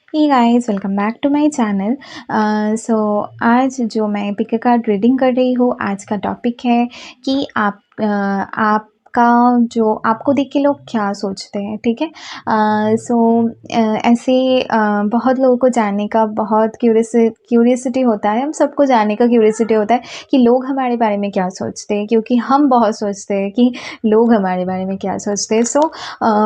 Hey guys, welcome back to my channel. So आज जो मैं पिक अ कार्ड रीडिंग कर रही हूँ, आज का टॉपिक है कि आपका जो आपको देख के लोग क्या सोचते हैं, ठीक है। ऐसे बहुत लोगों को जानने का बहुत क्यूरियसिटी होता है, हम सबको जानने का क्यूरियसिटी होता है कि लोग हमारे बारे में क्या सोचते हैं, क्योंकि हम बहुत सोचते हैं कि लोग हमारे बारे में क्या सोचते हैं। So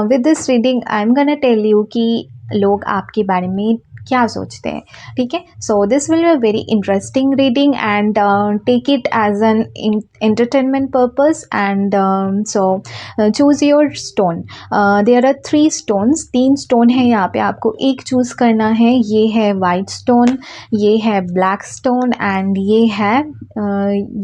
with this reading I am gonna tell you कि लोग आपके बारे में क्या सोचते हैं, ठीक है। So this will be a very interesting reading and take it as an entertainment purpose and choose your stone. There are 3 stones, 3 stone है यहाँ पे, आपको एक चूज़ करना है। ये है वाइट स्टोन, ये है ब्लैक स्टोन एंड ये है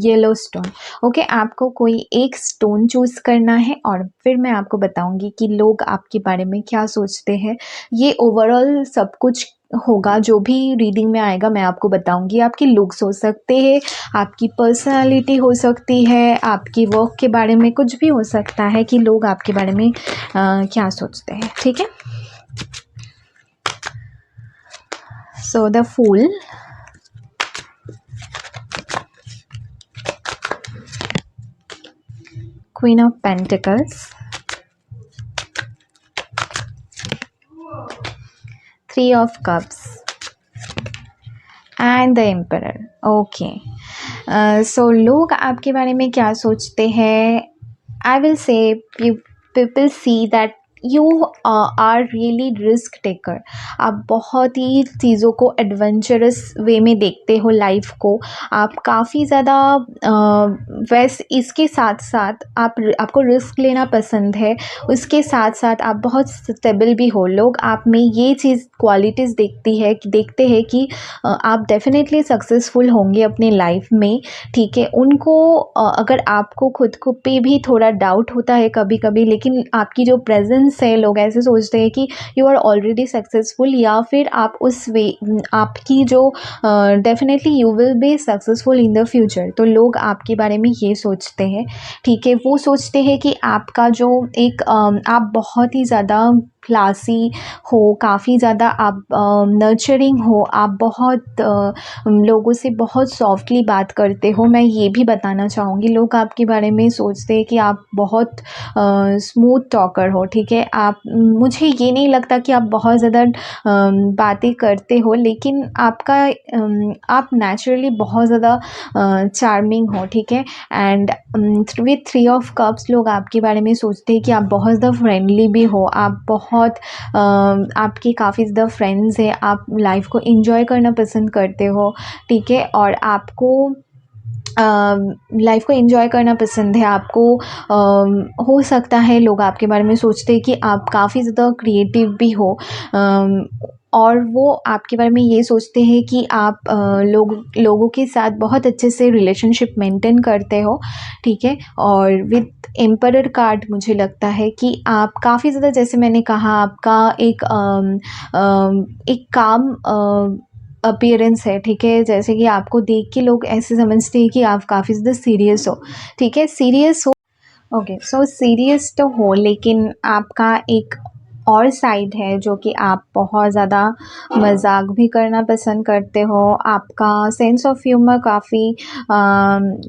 येलो स्टोन। ओके, आपको कोई एक स्टोन चूज़ करना है और फिर मैं आपको बताऊंगी कि लोग आपके बारे में क्या सोचते हैं। ये ओवरऑल सब कुछ होगा, जो भी रीडिंग में आएगा मैं आपको बताऊंगी। आपके लुक्स हो सकते हैं, आपकी पर्सनालिटी हो सकती है, आपकी वर्क के बारे में कुछ भी हो सकता है कि लोग आपके बारे में क्या सोचते हैं, ठीक है। So the fool, queen of pentacles, 3 of cups and the emperor. Okay, so लोग आपके बारे में क्या सोचते हैं। I will say people see that you are really risk taker. आप बहुत ही चीज़ों को एडवेंचरस वे में देखते हो लाइफ को। आप काफ़ी ज़्यादा वैसे इसके साथ साथ आपको रिस्क लेना पसंद है, उसके साथ साथ आप बहुत स्टेबल भी हो। लोग आप में ये चीज़ क्वालिटीज़ देखते हैं कि आप डेफिनेटली सक्सेसफुल होंगे अपने लाइफ में, ठीक है। उनको अगर आपको खुद को पे भी थोड़ा डाउट होता है कभी कभी, लेकिन आपकी जो प्रेजेंस है, लोग ऐसे सोचते हैं कि यू आर ऑलरेडी सक्सेसफुल, या फिर आप उस वे आपकी जो definitely you will be successful in the future. तो लोग आपके बारे में ये सोचते हैं, ठीक है। वो सोचते हैं कि आपका जो एक आप बहुत ही ज़्यादा क्लासी हो, काफ़ी ज़्यादा आप नर्चरिंग हो, आप बहुत लोगों से बहुत सॉफ्टली बात करते हो। मैं ये भी बताना चाहूँगी, लोग आपके बारे में सोचते हैं कि आप बहुत स्मूथ टॉकर हो, ठीक है। मुझे ये नहीं लगता कि आप बहुत ज़्यादा बातें करते हो, लेकिन आप नेचुरली बहुत ज़्यादा चार्मिंग हो, ठीक है। एंड विथ 3 ऑफ कप्स लोग आपके बारे में सोचते हैं कि आप बहुत ज़्यादा फ्रेंडली भी हो, आप बहुत आपके काफ़ी ज़्यादा फ्रेंड्स हैं, आप लाइफ को एंजॉय करना पसंद करते हो, ठीक है। और आपको लाइफ को एंजॉय करना पसंद है आपको। हो सकता है लोग आपके बारे में सोचते हैं कि आप काफ़ी ज़्यादा क्रिएटिव भी हो, और वो आपके बारे में ये सोचते हैं कि आप लोगों के साथ बहुत अच्छे से रिलेशनशिप मेंटेन करते हो, ठीक है। और विथ एम्परर कार्ड मुझे लगता है कि आप काफ़ी ज़्यादा, जैसे मैंने कहा, आपका एक काम अपीयरेंस है, ठीक है। जैसे कि आपको देख के लोग ऐसे समझते हैं कि आप काफ़ी ज़्यादा सीरियस हो, ठीक है, सीरियस हो। ओके, सो सीरियस तो हो, लेकिन आपका एक और साइड है जो कि आप बहुत ज़्यादा मजाक भी करना पसंद करते हो। आपका सेंस ऑफ ह्यूमर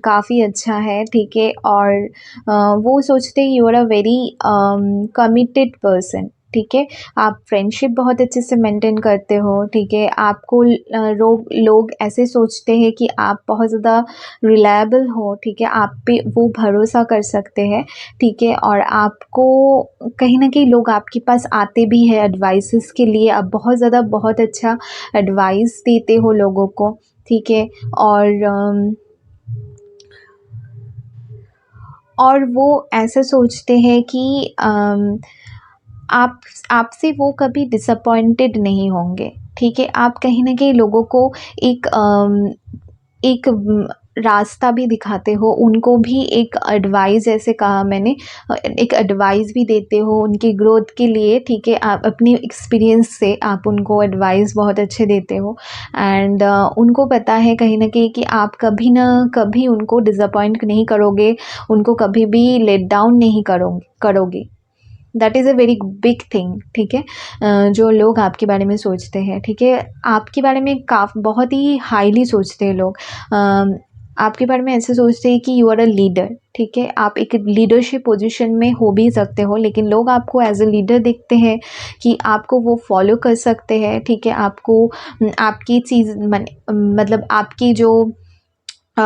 काफ़ी अच्छा है, ठीक है। और वो सोचते हैं you are a very committed person, ठीक है। आप फ्रेंडशिप बहुत अच्छे से मेंटेन करते हो, ठीक है। आपको लोग ऐसे सोचते हैं कि आप बहुत ज़्यादा रिलायबल हो, ठीक है। आप पे वो भरोसा कर सकते हैं, ठीक है। और आपको कहीं ना कहीं लोग आपके पास आते भी हैं एडवाइसेस के लिए। आप बहुत अच्छा एडवाइस देते हो लोगों को, ठीक है। और वो ऐसे सोचते हैं कि आप आपसे वो कभी डिसअपॉइंटेड नहीं होंगे, ठीक है। आप कहीं न कहीं लोगों को एक रास्ता भी दिखाते हो, उनको भी एक एडवाइस, जैसे कहा मैंने, एक एडवाइस भी देते हो उनकी ग्रोथ के लिए, ठीक है। आप अपनी एक्सपीरियंस से आप उनको एडवाइस बहुत अच्छे देते हो। एंड उनको पता है कहीं न कहीं कि आप कभी ना कभी उनको डिसअपॉइंट नहीं करोगे, उनको कभी भी लेट डाउन नहीं करोगे। That is a very big thing, ठीक है। जो लोग आपके बारे में सोचते हैं, ठीक है, आपके बारे में बहुत ही हाईली सोचते हैं लोग। आपके बारे में ऐसे सोचते हैं कि यू आर अ लीडर, ठीक है, आप एक लीडरशिप पोजीशन में हो भी सकते हो, लेकिन लोग आपको एज अ लीडर देखते हैं कि आपको वो फॉलो कर सकते हैं, ठीक है। आपको आपकी चीज़ मतलब आपकी अ,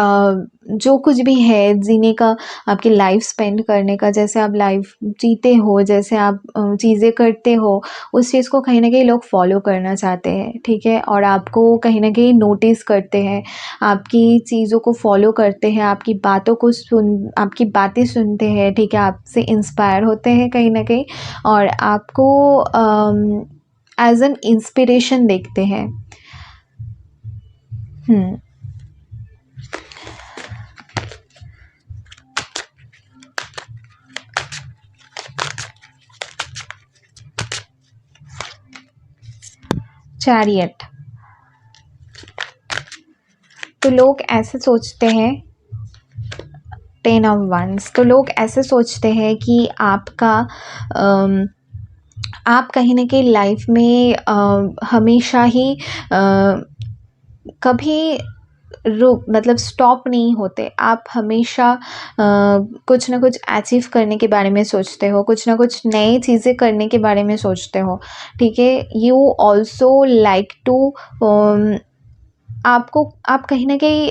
जो कुछ भी है जीने का, आपकी लाइफ स्पेंड करने का, जैसे आप लाइफ जीते हो, जैसे आप चीज़ें करते हो, उस चीज़ को कहीं न कहीं लोग फॉलो करना चाहते हैं, ठीक है। और आपको कहीं न कहीं नोटिस करते हैं, आपकी चीज़ों को फॉलो करते हैं, आपकी बातें सुनते हैं, ठीक है, आपसे इंस्पायर होते हैं कहीं न कहीं, और आपको एज़ एन इंस्पिरेशन देखते हैं। हुँ। चैरियट। तो लोग ऐसे सोचते हैं, 10 ऑफ वंस, तो लोग ऐसे सोचते हैं कि अम, आप कहीं न कहीं लाइफ में हमेशा ही कभी मतलब स्टॉप नहीं होते। आप हमेशा कुछ ना कुछ अचीव करने के बारे में सोचते हो, कुछ ना कुछ नई चीज़ें करने के बारे में सोचते हो, ठीक है। यू ऑल्सो लाइक टू आप कहीं न कहीं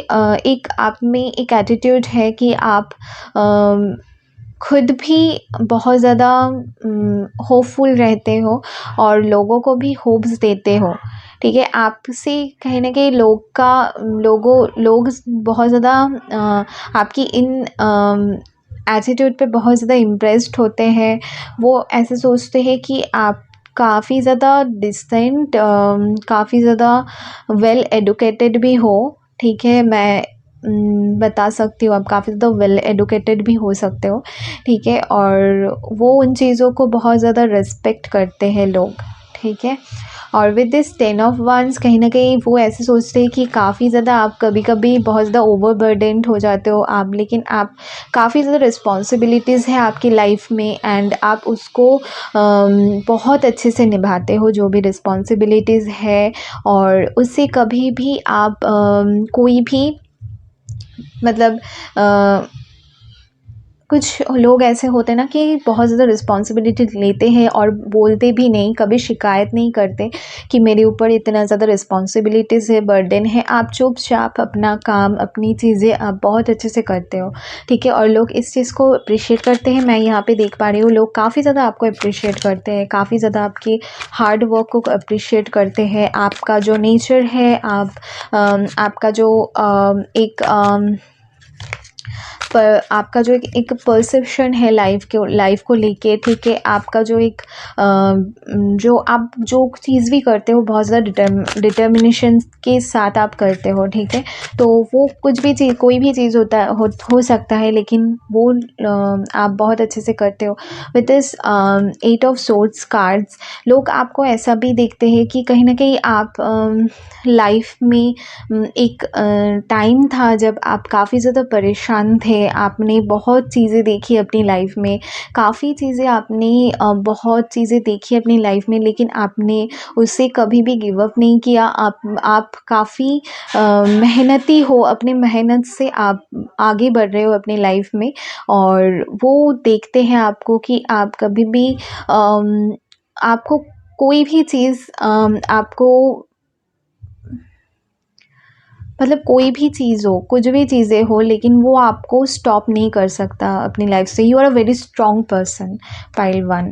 एक आप में एक एटीट्यूड है कि आप अम, खुद भी बहुत ज़्यादा होपफुल रहते हो और लोगों को भी होप्स देते हो, ठीक है। आपसे कहीं न कहीं लोग बहुत ज़्यादा आपकी इन एटीट्यूड पे बहुत ज़्यादा इम्प्रेस्ड होते हैं। वो ऐसे सोचते हैं कि आप काफ़ी ज़्यादा डिसेंट, काफ़ी ज़्यादा वेल एजुकेटेड भी हो, ठीक है। मैं बता सकती हूँ आप काफ़ी ज़्यादा वेल एजुकेटेड भी हो सकते हो, ठीक है। और वो उन चीज़ों को बहुत ज़्यादा रिस्पेक्ट करते हैं लोग, ठीक है। और विद दिस 10 ऑफ वंस कहीं न कहीं वो ऐसे सोचते हैं कि काफ़ी ज़्यादा आप कभी-कभी बहुत ज़्यादा ओवरबर्डेन्ड हो जाते हो आप, लेकिन आप काफ़ी ज़्यादा रिस्पॉन्सिबिलिटीज़ है आपकी लाइफ में, एंड आप उसको बहुत अच्छे से निभाते हो जो भी रिस्पॉन्सिबिलिटीज़ है। और उससे कभी भी आप कोई भी मतलब कुछ लोग ऐसे होते हैं ना कि बहुत ज़्यादा रिस्पॉन्सिबिलिटी लेते हैं और बोलते भी नहीं, कभी शिकायत नहीं करते कि मेरे ऊपर इतना ज़्यादा रिस्पॉन्सिबिलिटीज़ है, बर्डन है। आप चुपचाप अपना काम, अपनी चीज़ें आप बहुत अच्छे से करते हो, ठीक है। और लोग इस चीज़ को अप्रिशिएट करते हैं। मैं यहाँ पे देख पा रही हूँ लोग काफ़ी ज़्यादा आपको अप्रिशिएट करते हैं, काफ़ी ज़्यादा आपकी हार्ड वर्क को अप्रिशिएट करते हैं। आपका जो नेचर है, आपका जो एक पर आपका जो एक परसेप्शन है लाइफ को लेके, ठीक है। आपका जो एक जो आप जो चीज़ भी करते हो बहुत ज़्यादा डिटर्मिनेशन के साथ आप करते हो, ठीक है। तो वो कुछ भी चीज़, कोई भी चीज़ हो सकता है, लेकिन वो आप बहुत अच्छे से करते हो। With this 8 of swords cards, लोग आपको ऐसा भी देखते हैं कि कहीं न कहीं आप लाइफ में एक टाइम था जब आप काफ़ी ज़्यादा परेशान थे, आपने बहुत चीज़ें देखी अपनी लाइफ में, काफ़ी चीज़ें आपने बहुत चीज़ें देखी अपनी लाइफ में, लेकिन आपने उससे कभी भी गिव अप नहीं किया। आप काफ़ी मेहनती हो, अपनी मेहनत से आप आगे बढ़ रहे हो अपनी लाइफ में, और वो देखते हैं आपको कि आप कभी भी आपको कोई भी चीज़ आपको मतलब कोई भी चीज़ हो, कुछ भी चीज़ें हो, लेकिन वो आपको स्टॉप नहीं कर सकता अपनी लाइफ से। You are a very strong person, pile 1।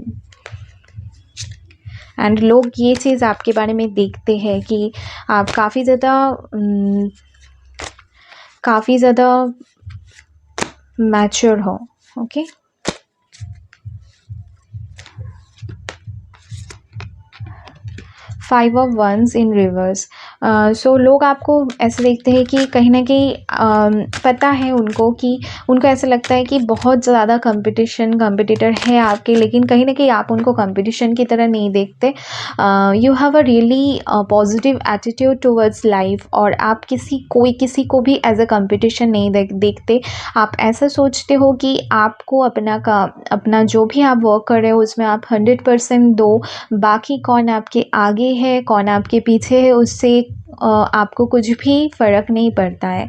And लोग ये चीज़ आपके बारे में देखते हैं कि आप काफ़ी ज़्यादा मैच्योर हो, okay. Five of wands in reverse. So लोग आपको ऐसे देखते हैं कि कहीं ना कहीं पता है उनको कि उनको ऐसा लगता है कि बहुत ज़्यादा कंपटीटर है आपके, लेकिन कहीं ना कहीं आप उनको कंपटीशन की तरह नहीं देखते। You have a really positive attitude towards life, और आप किसी को भी एज अ कंपटीशन नहीं देखते। आप ऐसा सोचते हो कि आपको अपना जो भी आप वर्क कर रहे हो उसमें आप 100% दो। बाकी कौन आपके आगे है कौन आपके पीछे है उससे आपको कुछ भी फ़र्क नहीं पड़ता है।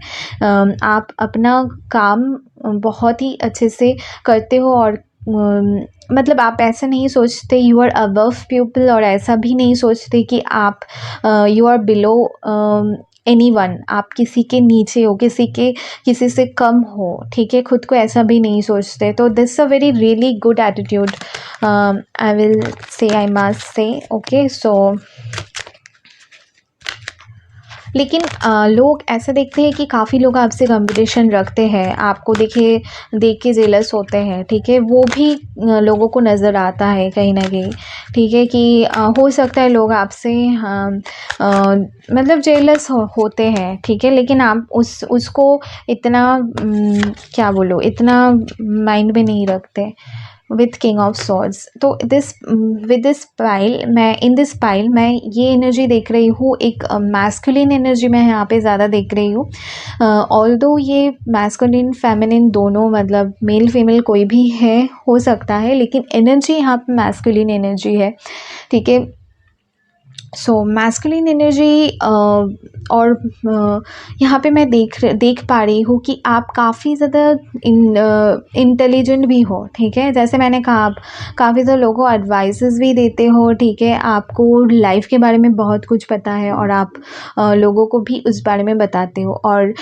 आप अपना काम बहुत ही अच्छे से करते हो, और मतलब आप ऐसा नहीं सोचते यू आर अबव पीपल, और ऐसा भी नहीं सोचते कि आप यू आर बिलो एनीवन, आप किसी के नीचे हो, किसी से कम हो, ठीक है। खुद को ऐसा भी नहीं सोचते। तो this a very really good attitude, I will से, आई मस्ट से। ओके, सो लेकिन लोग ऐसा देखते हैं कि काफ़ी लोग आपसे कंपटीशन रखते हैं, आपको देख के जेलस होते हैं, ठीक है। वो भी लोगों को नज़र आता है कहीं ना कहीं, ठीक है, कि हो सकता है लोग आपसे मतलब जेलस होते हैं, ठीक है, लेकिन आप उसको इतना क्या बोलो, इतना माइंड में नहीं रखते। विथ किंग ऑफ सॉर्ड्स, तो विद दिस पाइल, मैं इन दिस पाइल मैं ये एनर्जी देख रही हूँ, एक मैस्कुलिन एनर्जी मैं यहाँ पे ज़्यादा देख रही हूँ। ऑल्दो ये मैस्कुलिन फेमिनिन दोनों, मतलब मेल फीमेल कोई भी है, हो सकता है, लेकिन एनर्जी यहाँ पे मैस्कुलिन एनर्जी है, ठीक है। सो मैस्कुलिन एनर्जी, और यहाँ पे मैं देख पा रही हूँ कि आप काफ़ी ज़्यादा इंटेलिजेंट भी हो, ठीक है। जैसे मैंने कहा, आप काफ़ी ज़्यादा लोगों को एडवाइसेस भी देते हो, ठीक है। आपको लाइफ के बारे में बहुत कुछ पता है, और आप लोगों को भी उस बारे में बताते हो, और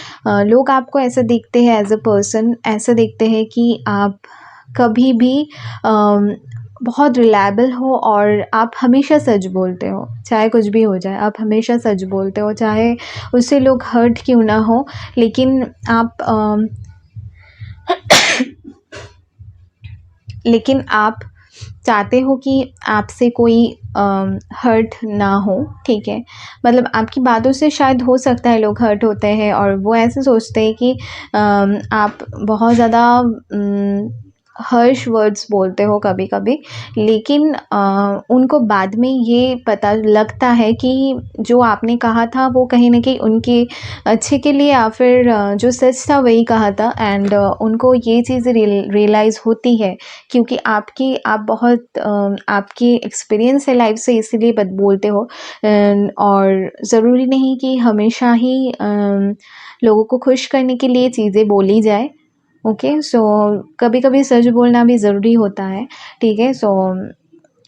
लोग आपको ऐसा देखते हैं एज अ पर्सन, ऐसा देखते हैं कि आप कभी भी बहुत रिलायबल हो, और आप हमेशा सच बोलते हो, चाहे कुछ भी हो जाए आप हमेशा सच बोलते हो, चाहे उससे लोग हर्ट क्यों ना हो, लेकिन आप चाहते हो कि आपसे कोई हर्ट ना हो, ठीक है। मतलब आपकी बातों से शायद हो सकता है लोग हर्ट होते हैं, और वो ऐसे सोचते हैं कि आप बहुत ज़्यादा हर्श वर्ड्स बोलते हो कभी कभी, लेकिन उनको बाद में ये पता लगता है कि जो आपने कहा था वो कहीं ना कहीं उनके अच्छे के लिए, या फिर जो सच था वही कहा था, एंड उनको ये चीज़ रियलाइज़ होती है, क्योंकि आप बहुत आपकी एक्सपीरियंस है लाइफ से, इसीलिए बोलते हो। और ज़रूरी नहीं कि हमेशा ही लोगों को खुश करने के लिए चीज़ें बोली जाए। ओके, सो कभी कभी सच बोलना भी ज़रूरी होता है, ठीक है। सो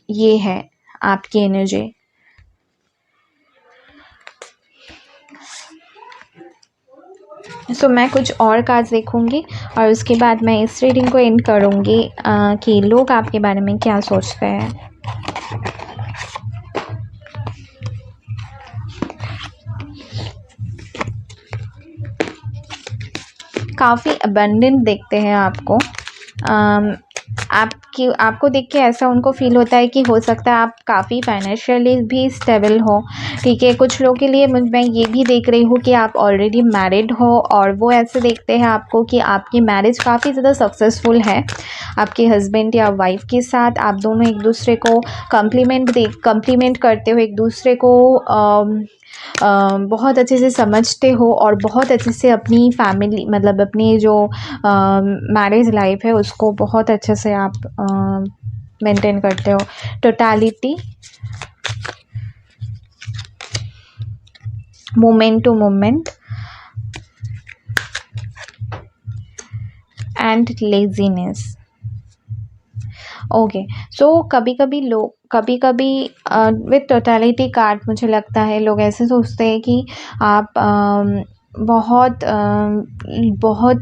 ये है आपकी एनर्जी। सो मैं कुछ और कार्ड्स देखूंगी, और उसके बाद मैं इस रीडिंग को एंड करूंगी कि लोग आपके बारे में क्या सोचते हैं। काफ़ी अबंडेंट देखते हैं आपको। आपको देख के ऐसा उनको फील होता है कि हो सकता है आप काफ़ी फाइनेंशियली भी स्टेबल हो, ठीक है। कुछ लोगों के लिए मैं ये भी देख रही हूँ कि आप ऑलरेडी मैरिड हो, और वो ऐसे देखते हैं आपको कि आपकी मैरिज काफ़ी ज़्यादा सक्सेसफुल है आपके हस्बैंड या वाइफ के साथ। आप दोनों एक दूसरे को कम्प्लीमेंट करते हो, एक दूसरे को बहुत अच्छे से समझते हो, और बहुत अच्छे से अपनी फैमिली, मतलब अपनी जो मैरिज लाइफ है उसको बहुत अच्छे से आप मेंटेन करते हो। Totality, moment to moment, and laziness. Okay, so कभी कभी विथ टोटलिटी कार्ड मुझे लगता है लोग ऐसे सोचते हैं कि आप बहुत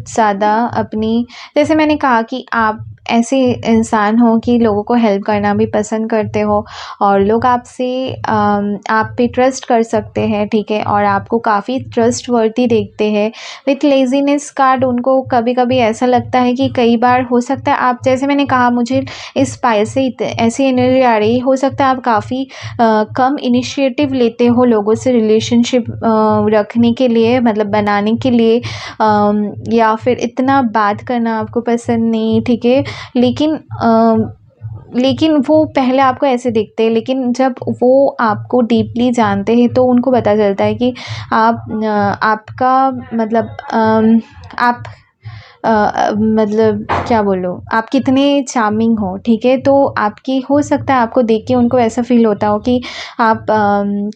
ज़्यादा अपनी, जैसे मैंने कहा कि आप ऐसे इंसान हो कि लोगों को हेल्प करना भी पसंद करते हो और लोग आपसे आप पे ट्रस्ट कर सकते हैं, ठीक है, और आपको काफ़ी ट्रस्टवर्दी देखते हैं। विथ लेज़ीनेस कार्ड उनको कभी-कभी ऐसा लगता है कि कई बार हो सकता है आप, जैसे मैंने कहा, मुझे इस पाई से ऐसी एनर्जी आ रही, हो सकता है आप काफ़ी कम इनिशिएटिव लेते हो लोगों से रिलेशनशिप रखने के लिए, मतलब बनाने के लिए, या फिर इतना बात करना आपको पसंद नहीं, ठीक है, लेकिन लेकिन वो पहले आपको ऐसे देखते हैं, लेकिन जब वो आपको डीपली जानते हैं तो उनको पता चलता है कि आपका मतलब आप मतलब क्या बोलूँ, आप कितने चार्मिंग हो, ठीक है। तो आपकी हो सकता है आपको देख के उनको ऐसा फ़ील होता हो कि आप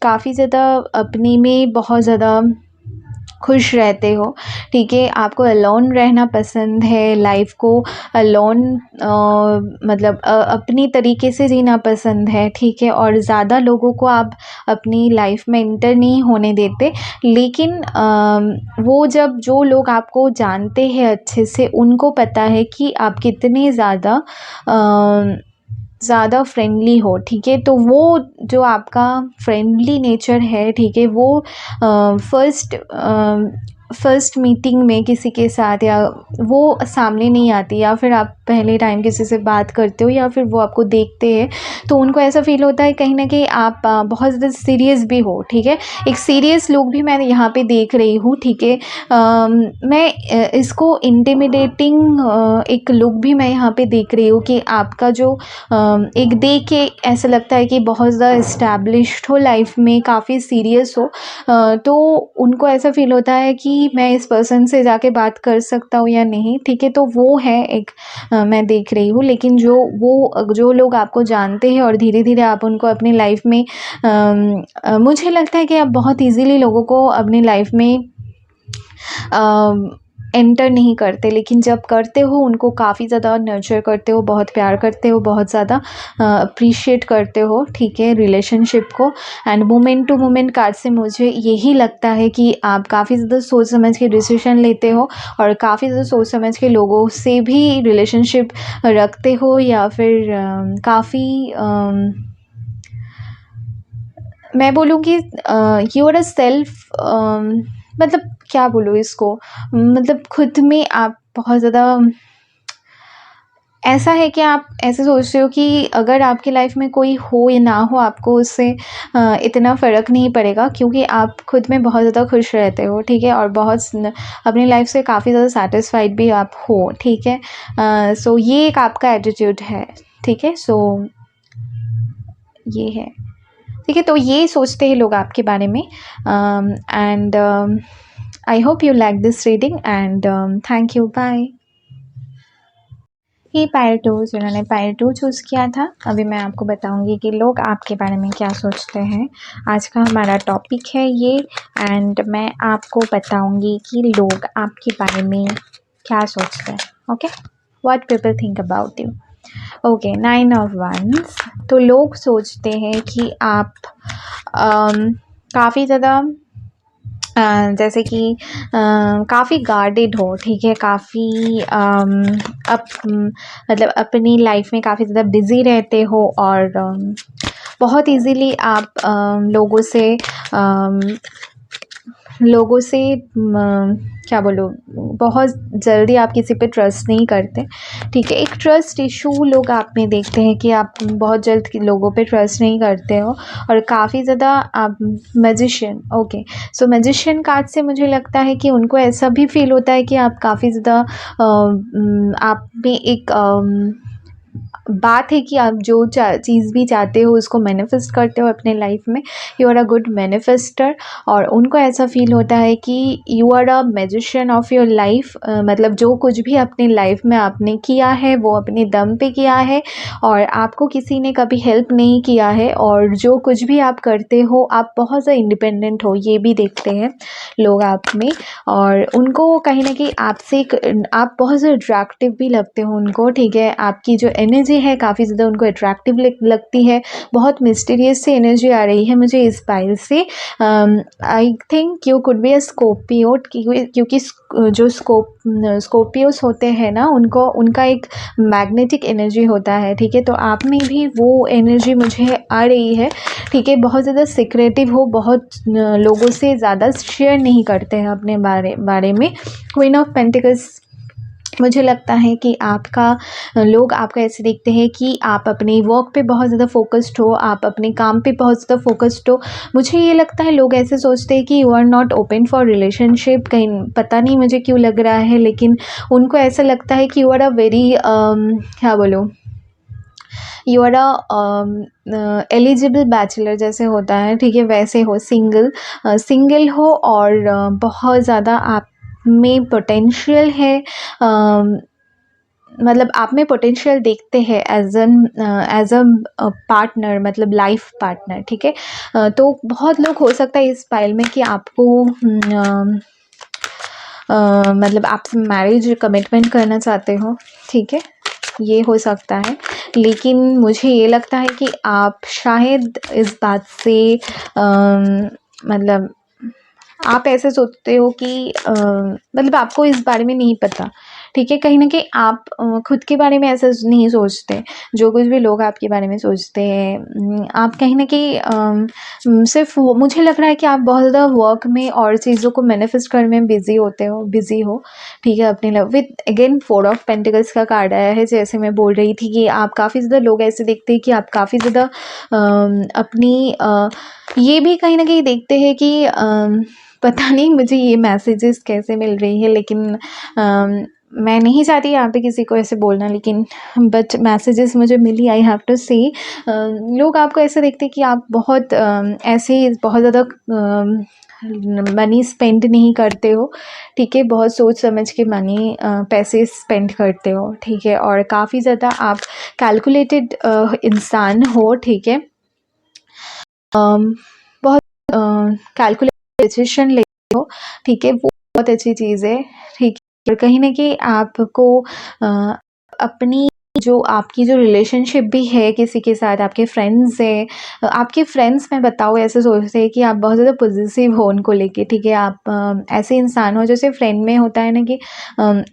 काफ़ी ज़्यादा अपने में बहुत ज़्यादा खुश रहते हो, ठीक है। आपको अलोन रहना पसंद है, लाइफ़ को अलोन मतलब अपनी तरीके से जीना पसंद है, ठीक है, और ज़्यादा लोगों को आप अपनी लाइफ़ में एंटर नहीं होने देते। लेकिन वो जब जो लोग आपको जानते हैं अच्छे से, उनको पता है कि आप कितने ज़्यादा फ्रेंडली हो, ठीक है। तो वो जो आपका फ्रेंडली नेचर है, ठीक है, वो फर्स्ट मीटिंग में किसी के साथ या वो सामने नहीं आती, या फिर आप पहले टाइम किसी से बात करते हो या फिर वो आपको देखते हैं तो उनको ऐसा फ़ील होता है कहीं न कहीं आप बहुत ज़्यादा सीरियस भी हो, ठीक है। एक सीरियस लुक भी मैं यहाँ पे देख रही हूँ, ठीक है। मैं इसको इंटिमिडेटिंग एक लुक भी मैं यहाँ पे देख रही हूँ कि आपका जो एक देख के ऐसा लगता है कि बहुत ज़्यादा एस्टैब्लिश्ड हो लाइफ़ में, काफ़ी सीरियस हो, तो उनको ऐसा फ़ील होता है कि मैं इस पर्सन से जाके बात कर सकता हूँ या नहीं, ठीक है। तो वो है एक मैं देख रही हूँ। लेकिन जो लोग आपको जानते हैं और धीरे-धीरे आप उनको अपनी लाइफ़ में मुझे लगता है कि आप बहुत ईज़िली लोगों को अपनी लाइफ़ में एंटर नहीं करते, लेकिन जब करते हो उनको काफ़ी ज़्यादा नर्चर करते हो, बहुत प्यार करते हो, बहुत ज़्यादा अप्रिशिएट करते हो, ठीक है, रिलेशनशिप को। And moment to moment card से मुझे यही लगता है कि आप काफ़ी ज़्यादा सोच समझ के डिसीजन लेते हो और काफ़ी ज़्यादा सोच समझ के लोगों से भी रिलेशनशिप रखते हो, या फिर काफ़ी मैं बोलूँगी यू आर अ सेल्फ मतलब क्या बोलूँ इसको, मतलब खुद में आप बहुत ज़्यादा ऐसा है कि आप ऐसे सोचते हो कि अगर आपकी लाइफ में कोई हो या ना हो, आपको उससे इतना फ़र्क नहीं पड़ेगा, क्योंकि आप खुद में बहुत ज़्यादा खुश रहते हो, ठीक है, और अपनी लाइफ से काफ़ी ज़्यादा सैटिस्फाइड भी आप हो, ठीक है। सो ये एक आपका एटीट्यूड है, ठीक है। सो ये है, ठीक है। तो ये सोचते हैं लोग आपके बारे में। And I hope you like this reading and thank you, bye. ये पायर 2 जिन्होंने पायर 2 चूज़ किया था, अभी मैं आपको बताऊंगी कि लोग आपके बारे में क्या सोचते हैं। आज का हमारा टॉपिक है ये, एंड मैं आपको बताऊंगी कि लोग आपके बारे में क्या सोचते हैं। Okay, what people think about you. Okay, 9 of wands. तो लोग सोचते हैं कि आप काफ़ी ज़्यादा जैसे कि काफ़ी गार्डेड हो, ठीक है, काफ़ी मतलब अपनी लाइफ में काफ़ी ज़्यादा बिज़ी रहते हो और बहुत इजीली आप लोगों से क्या बोलूँ, बहुत जल्दी आप किसी पे ट्रस्ट नहीं करते, ठीक है। एक ट्रस्ट इशू लोग आप में देखते हैं कि आप बहुत जल्द लोगों पे ट्रस्ट नहीं करते हो और काफ़ी ज़्यादा आप मैजिशियन। ओके, सो मैजिशियन कार्ड से मुझे लगता है कि उनको ऐसा भी फील होता है कि आप काफ़ी ज़्यादा आप में एक बात है कि आप जो चीज़ भी चाहते हो उसको मैनिफेस्ट करते हो अपने लाइफ में। You are a good manifester, और उनको ऐसा फील होता है कि you are a magician of your life. मतलब जो कुछ भी अपनी लाइफ में आपने किया है वो अपने दम पे किया है और आपको किसी ने कभी हेल्प नहीं किया है, और जो कुछ भी आप करते हो आप बहुत ज़्यादा इंडिपेंडेंट हो, ये भी देखते हैं लोग आप में। और उनको कहीं ना कहीं आपसे आप बहुत ज़्यादा अट्रैक्टिव भी लगते हो उनको, ठीक है। आपकी जो एनर्जी एनर्जी है काफ़ी ज़्यादा उनको अट्रैक्टिव लगती है, बहुत मिस्टीरियस सी एनर्जी आ रही है मुझे इस पाइल से। I think you could be a Scorpio, क्योंकि जो स्कॉर्पियोस होते हैं ना, उनको उनका एक मैग्नेटिक एनर्जी होता है, ठीक है। तो आप में भी वो एनर्जी मुझे आ रही है, ठीक है। बहुत ज़्यादा सीक्रेटिव हो, बहुत लोगों से ज़्यादा शेयर नहीं करते हैं अपने बारे में। क्वीन ऑफ पेंटिकल्स, मुझे लगता है कि लोग आपका ऐसे देखते हैं कि आप अपने वर्क पे बहुत ज़्यादा फोकस्ड हो, आप अपने काम पे बहुत ज़्यादा फोकस्ड हो। मुझे ये लगता है लोग ऐसे सोचते हैं कि you are not open for relationship, कहीं पता नहीं मुझे क्यों लग रहा है, लेकिन उनको ऐसा लगता है कि यू आर अ वेरी क्या बोलूँ, यू आर एलिजिबल बैचलर जैसे होता है, ठीक है, वैसे हो, सिंगल हो और बहुत ज़्यादा आप में पोटेंशियल है, मतलब आप में पोटेंशियल देखते हैं एज अ पार्टनर, मतलब लाइफ पार्टनर, ठीक है। तो बहुत लोग हो सकता है इस फाइल में कि आपको मतलब आपसे मैरिज कमिटमेंट करना चाहते हो, ठीक है, ये हो सकता है। लेकिन मुझे ये लगता है कि आप शायद इस बात से मतलब आप ऐसे सोचते हो कि मतलब आपको इस बारे में नहीं पता, ठीक है। कहीं न कहीं आप खुद के बारे में ऐसा नहीं सोचते, जो कुछ भी लोग आपके बारे में सोचते हैं। आप कहीं न कहीं सिर्फ़ मुझे लग रहा है कि आप बहुत ज़्यादा वर्क में और चीज़ों को मैनिफेस्ट करने में बिज़ी हो, ठीक है। अपने विद अगेन 4 ऑफ पेंटिकल्स का कार्ड आया है, जैसे मैं बोल रही थी कि आप काफ़ी ज़्यादा, लोग ऐसे देखते हैं कि आप काफ़ी ज़्यादा अपनी ये भी कहीं न कहीं देखते हैं कि पता नहीं मुझे ये मैसेजेस कैसे मिल रही है, लेकिन मैं नहीं चाहती यहाँ पे किसी को ऐसे बोलना, लेकिन बट मैसेजेस मुझे मिली, आई हैव टू से। लोग आपको ऐसे देखते हैं कि आप बहुत ऐसे बहुत ज़्यादा मनी स्पेंड नहीं करते हो, ठीक है। बहुत सोच समझ के पैसे स्पेंड करते हो, ठीक है। और काफ़ी ज़्यादा आप कैलकुलेटेड इंसान हो, ठीक है। बहुत कैलकुलेटेड डिसीजन लेते हो, ठीक है, वो बहुत अच्छी चीज़ है, ठीक है। और कहीं न कहीं आपको अपनी जो आपकी जो रिलेशनशिप भी है किसी के साथ, आपके फ्रेंड्स हैं, आपके फ्रेंड्स मैं बताऊँ ऐसे सोचते हैं कि आप बहुत ज़्यादा पॉसेसिव हो उनको लेके, ठीक है। आप ऐसे इंसान हो, जैसे फ्रेंड में होता है ना कि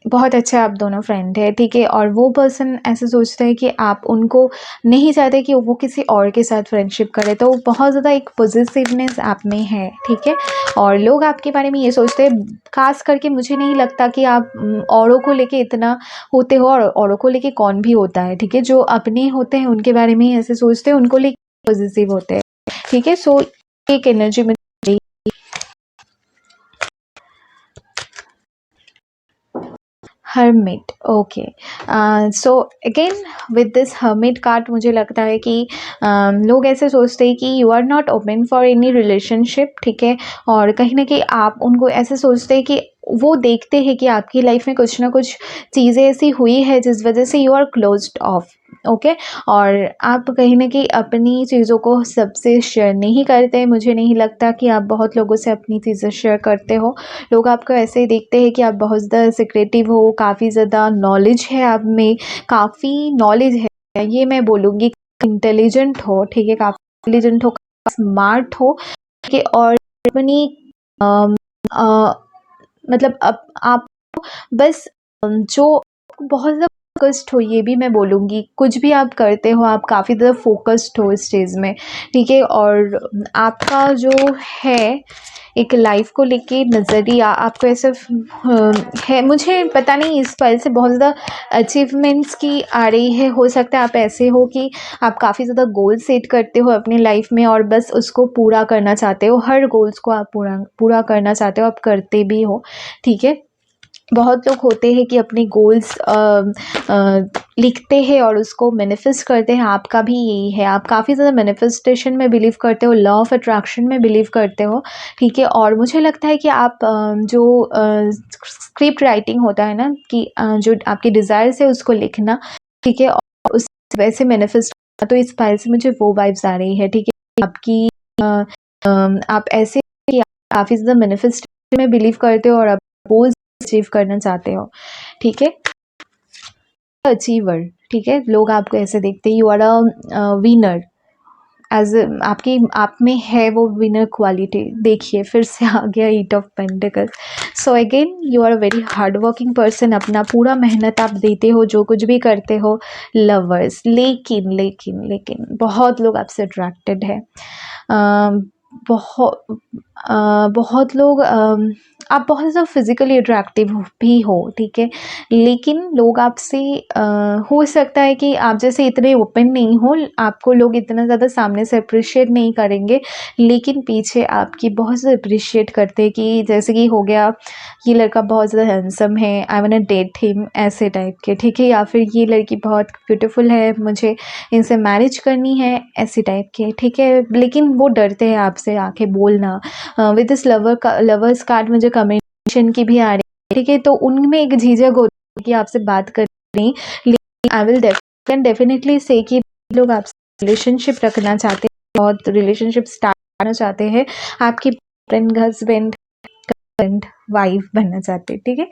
बहुत अच्छे आप दोनों फ्रेंड हैं, ठीक है, और वो पर्सन ऐसे सोचता है कि आप उनको नहीं चाहते कि वो किसी और के साथ फ्रेंडशिप करे, तो बहुत ज़्यादा एक पॉसेसिवनेस आप में है, ठीक है। और लोग आपके बारे में ये सोचते हैं, खास करके मुझे नहीं लगता कि आप औरों को लेके इतना होते हो, और औरों को लेके कौन भी होता है, ठीक है। जो अपने होते हैं उनके बारे में ही ऐसे सोचते हैं, उनको लेके पॉसेसिव होते हैं, ठीक है। सो एक एनर्जी में hermit, okay. So again with this hermit card मुझे लगता है कि लोग ऐसे सोचते हैं कि you are not open for any relationship, ठीक है। और कहीं ना कहीं आप उनको ऐसे सोचते हैं कि वो देखते हैं कि आपकी लाइफ में कुछ ना कुछ चीज़ें ऐसी हुई है जिस वजह से you are closed off, okay. और आप कहीं न कहीं अपनी चीज़ों को सबसे शेयर नहीं करते। मुझे नहीं लगता कि आप बहुत लोगों से अपनी चीज़ें शेयर करते हो। लोग आपको ऐसे ही देखते हैं कि आप बहुत ज़्यादा सिक्रेटिव हो, काफ़ी ज़्यादा नॉलेज है आप में, काफ़ी नॉलेज है, ये मैं बोलूँगी। इंटेलिजेंट हो, ठीक है, काफ़ी इंटेलिजेंट हो, काफ़ी स्मार्ट हो, ठीक है। और अपनी अम, अ, मतलब आप बस जो बहुत ज़्यादा फ़ोकस्ड हो, ये भी मैं बोलूँगी। कुछ भी आप करते हो, आप काफ़ी ज़्यादा फ़ोकस्ड हो इस चीज़ में, ठीक है। और आपका जो है एक लाइफ़ को लेके नज़रिया, आपको ऐसा है, मुझे पता नहीं, इस पल से बहुत ज़्यादा अचीवमेंट्स की आ रही है। हो सकता है आप ऐसे हो कि आप काफ़ी ज़्यादा गोल सेट करते हो अपनी लाइफ़ में और बस उसको पूरा करना चाहते हो। हर गोल्स को आप पूरा करना चाहते हो, आप करते भी हो, ठीक है। बहुत लोग होते हैं कि अपने गोल्स लिखते हैं और उसको मैनिफेस्ट करते हैं। आपका भी यही है, आप काफ़ी ज़्यादा मैनिफेस्टेशन में बिलीव करते हो, लॉ ऑफ अट्रैक्शन में बिलीव करते हो, ठीक है। और मुझे लगता है कि आप जो स्क्रिप्ट राइटिंग होता है ना, कि जो आपकी डिज़ायर्स है उसको लिखना, ठीक है, और उस वैसे मैनिफेस्ट, तो इस फाइल से मुझे वो वाइब्स आ रही है, ठीक है। आपकी आप ऐसे काफ़ी ज़्यादा मैनिफेस्टेशन में बिलीव करते हो और आप गोल्स अचीव करना चाहते हो, ठीक है। अचीवर, ठीक है, लोग आपको ऐसे देखते हैं, you are a winner, as आपकी आप में है वो विनर क्वालिटी। देखिए फिर से आ गया eight of pentacles. So again you are a very hard working person, अपना पूरा मेहनत आप देते हो जो कुछ भी करते हो लवर्स। लेकिन लेकिन लेकिन बहुत लोग आपसे अट्रैक्टेड है, बहुत बहुत लोग आप बहुत ज़्यादा फिज़िकली अट्रैक्टिव भी हो, ठीक है, लेकिन लोग आपसे हो सकता है कि आप जैसे इतने ओपन नहीं हो, आपको लोग इतना ज़्यादा सामने से अप्रिशिएट नहीं करेंगे, लेकिन पीछे आपकी बहुत ज़्यादा अप्रिशिएट करते हैं कि जैसे कि हो गया ये लड़का बहुत ज़्यादा हैंडसम है, I want to date him, ऐसे टाइप के, ठीक है, या फिर ये लड़की बहुत ब्यूटीफुल है, मुझे इनसे मैरिज करनी है, ऐसे टाइप के, ठीक है, लेकिन वो डरते हैं आपसे आके बोलना। विद दिस लवर्स कार्ड मुझे कम्युनिकेशन की भी आ रही है, ठीक है, तो उनमें एक झिझक होती है कि आपसे बात करनी, लेकिन आई विल डेफिनेटली से कि लोग आपसे रिलेशनशिप रखना चाहते हैं, बहुत रिलेशनशिप स्टार्ट करना चाहते हैं, आपकी फ्रेंड, हस्बैंड, गर्लफ्रेंड, वाइफ बनना चाहते हैं, ठीक है,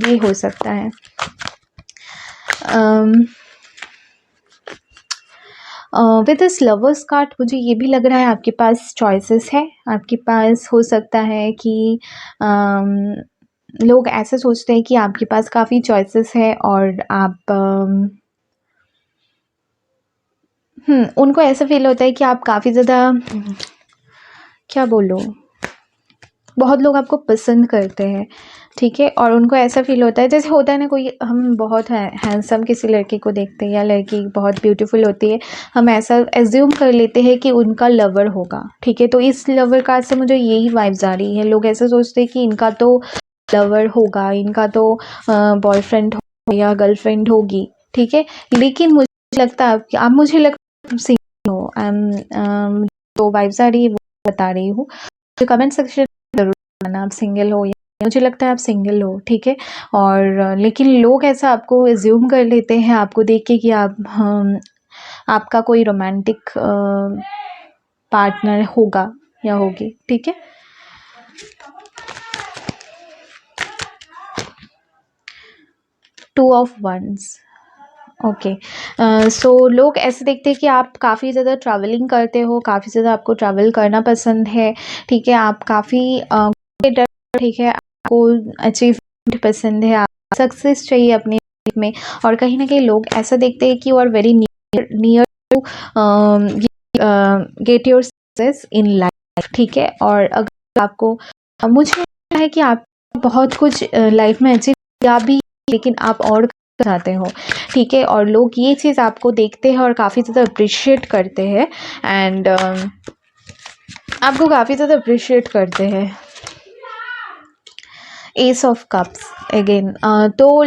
ये हो सकता है। विद दिस लवर्स कार्ड मुझे ये भी लग रहा है आपके पास चॉइसेस है, आपके पास हो सकता है कि लोग ऐसे सोचते हैं कि आपके पास काफ़ी चॉइसेस है और आप उनको ऐसा फील होता है कि आप काफ़ी ज़्यादा क्या बोलूँ, बहुत लोग आपको पसंद करते हैं, ठीक है, और उनको ऐसा फील होता है जैसे होता है ना, कोई हम बहुत हैंडसम किसी लड़के को देखते हैं या लड़की बहुत ब्यूटीफुल होती है, हम ऐसा एज्यूम कर लेते हैं कि उनका लवर होगा, ठीक है, तो इस लवर कार्ड से मुझे यही वाइब्स आ रही है। लोग ऐसा सोचते हैं कि इनका तो लवर होगा, इनका तो बॉयफ्रेंड हो या गर्लफ्रेंड होगी, ठीक है, लेकिन मुझे लगता है कि आप मुझे लगता है सिंगल हो। आई एम जो वाइब्स आ रही है वो बता रही हूँ, तो कमेंट सेक्शन जरूर बताना आप सिंगल हो, या मुझे लगता है आप सिंगल हो, ठीक है, और लेकिन लोग ऐसा आपको एज्यूम कर लेते हैं आपको देख के कि आप आपका कोई रोमांटिक पार्टनर होगा या होगी, ठीक है। Two of once, okay, so लोग ऐसे देखते हैं कि आप काफ़ी ज़्यादा ट्रैवलिंग करते हो, काफ़ी ज़्यादा आपको ट्रैवल करना पसंद है, ठीक है, आप काफ़ी ठीक है, आपको अचीवमेंट पसंद है, आप सक्सेस चाहिए अपनी लाइफ में, और कहीं ना कहीं लोग ऐसा देखते हैं कि you are very near to get your success in life, ठीक है, और अगर आपको मुझे लगता है कि आप बहुत कुछ लाइफ में अचीव किया भी, लेकिन आप और चाहते हो, ठीक है, और लोग ये चीज़ आपको देखते हैं और काफ़ी ज़्यादा अप्रिशिएट करते हैं, एंड आपको काफ़ी ज़्यादा अप्रिशिएट करते हैं। एस ऑफ कप्स अगेन, तो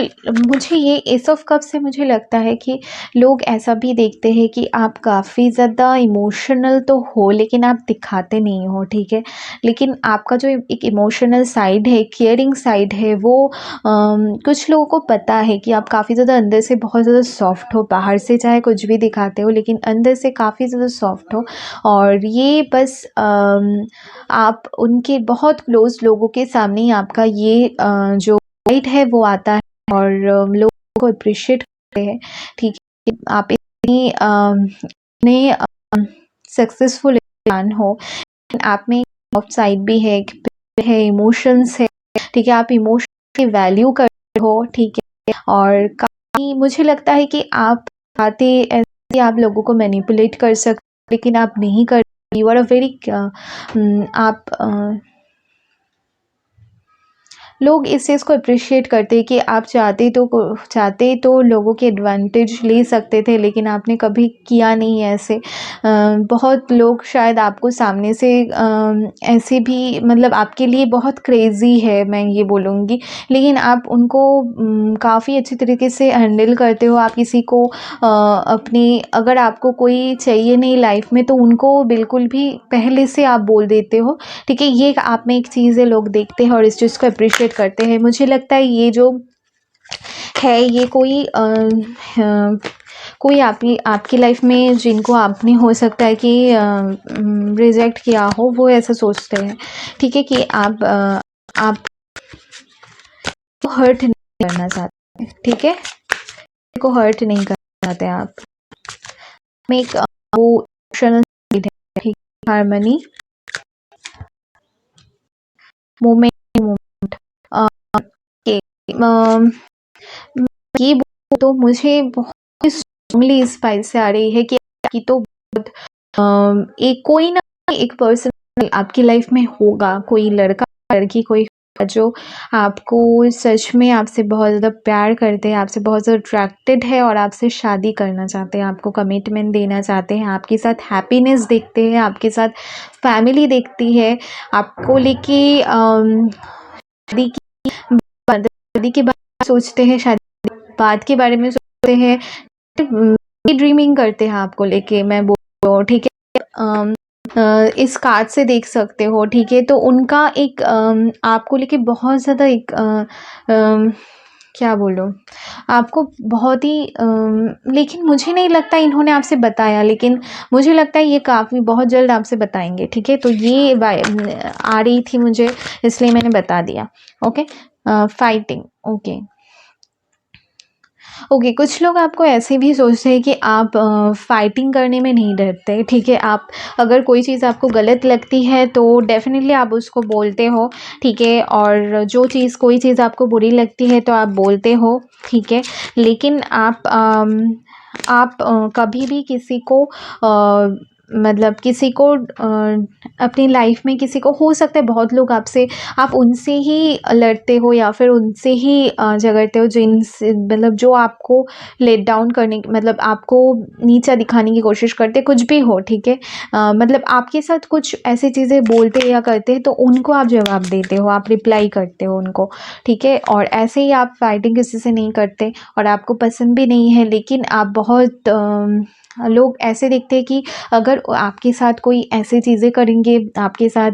मुझे ये एस ऑफ कप्स से मुझे लगता है कि लोग ऐसा भी देखते हैं कि आप काफ़ी ज़्यादा इमोशनल तो हो, लेकिन आप दिखाते नहीं हो, ठीक है, लेकिन आपका जो एक इमोशनल साइड है, केयरिंग साइड है, वो कुछ लोगों को पता है कि आप काफ़ी ज़्यादा अंदर से बहुत ज़्यादा सॉफ्ट हो, बाहर से चाहे कुछ भी दिखाते हो, लेकिन अंदर से काफ़ी ज़्यादा सॉफ्ट हो, और ये बस आप उनके बहुत क्लोज लोगों के सामने ही आपका ये जो लाइट है वो आता है, और लोगों को अप्रिशिएट करते हैं, ठीक है, आप इतने सक्सेसफुल इंसान हो, आप में सॉफ्ट साइड भी है, इमोशंस है, ठीक है, आप इमोशन की वैल्यू करते हो, ठीक है, और काफ़ी मुझे लगता है कि आप बातें ऐसे आप लोगों को मैनिपुलेट कर सकते, लेकिन आप नहीं कर, यू आर अ वेरी आप लोग इस चीज़ को अप्रिशिएट करते हैं कि आप चाहते तो लोगों के एडवांटेज ले सकते थे, लेकिन आपने कभी किया नहीं है ऐसे। बहुत लोग शायद आपको सामने से ऐसे भी, मतलब आपके लिए बहुत क्रेज़ी है, मैं ये बोलूँगी, लेकिन आप उनको काफ़ी अच्छी तरीके से हैंडल करते हो। आप किसी को अपनी, अगर आपको कोई चाहिए नहीं लाइफ में, तो उनको बिल्कुल भी पहले से आप बोल देते हो, ठीक है, ये आप में एक चीज़ है, लोग देखते हैं और इस चीज़ को अप्रिशिएट करते हैं। मुझे लगता है ये जो है, ये कोई आपकी लाइफ में जिनको आपने हो सकता है कि रिजेक्ट किया हो, वो ऐसा सोचते हैं, ठीक है, कि आप हर्ट नहीं करना चाहते हैं, ठीक है, को हर्ट नहीं करना चाहते आप। एक वो इमोशनल स्टेट है, ठीक, हार्मनी, मोमेंट मोमेंट के ये तो मुझे बहुत स्ट्रांगली इस फाइल से आ रही है कि आपकी तो बहुत एक कोई ना एक पर्सन आपकी लाइफ में होगा, कोई लड़का लड़की कोई जो आपको सच में आपसे बहुत ज़्यादा प्यार करते हैं, आपसे बहुत ज़्यादा अट्रैक्टेड है और आपसे शादी करना चाहते हैं, आपको कमिटमेंट देना चाहते हैं, आपके साथ हैप्पीनेस देखते हैं, आपके साथ फैमिली देखती है, आपको लेके शादी की शादी के बाद सोचते हैं, शादी बाद के बारे में सोचते हैं, ड्रीमिंग करते हैं आपको लेके, मैं बोल, ठीक है। इस कार्ड से देख सकते हो, ठीक है। तो उनका एक आपको लेके बहुत ज़्यादा एक क्या बोलूँ आपको बहुत ही लेकिन मुझे नहीं लगता इन्होंने आपसे बताया, लेकिन मुझे लगता है ये काफ़ी बहुत जल्द आपसे बताएंगे, ठीक है। तो ये आ रही थी मुझे, इसलिए मैंने बता दिया। Okay, fighting, okay okay. कुछ लोग आपको ऐसे भी सोचते हैं कि आप फाइटिंग करने में नहीं डरते, ठीक है। आप अगर कोई चीज़ आपको गलत लगती है तो डेफिनेटली आप उसको बोलते हो, ठीक है। और जो चीज़ कोई चीज़ आपको बुरी लगती है तो आप बोलते हो, ठीक है। लेकिन आप कभी भी किसी को मतलब किसी को अपनी लाइफ में किसी को हो सकता है बहुत लोग आपसे आप उनसे ही लड़ते हो या फिर उनसे ही झगड़ते हो जिनसे मतलब जो आपको लेट डाउन करने मतलब आपको नीचा दिखाने की कोशिश करते, कुछ भी हो, ठीक है। मतलब आपके साथ कुछ ऐसी चीज़ें बोलते या करते हैं तो उनको आप जवाब देते हो, आप रिप्लाई करते हो उनको, ठीक है। और ऐसे ही आप फाइटिंग किसी से नहीं करते और आपको पसंद भी नहीं है, लेकिन आप बहुत लोग ऐसे देखते हैं कि अगर आपके साथ कोई ऐसी चीज़ें करेंगे, आपके साथ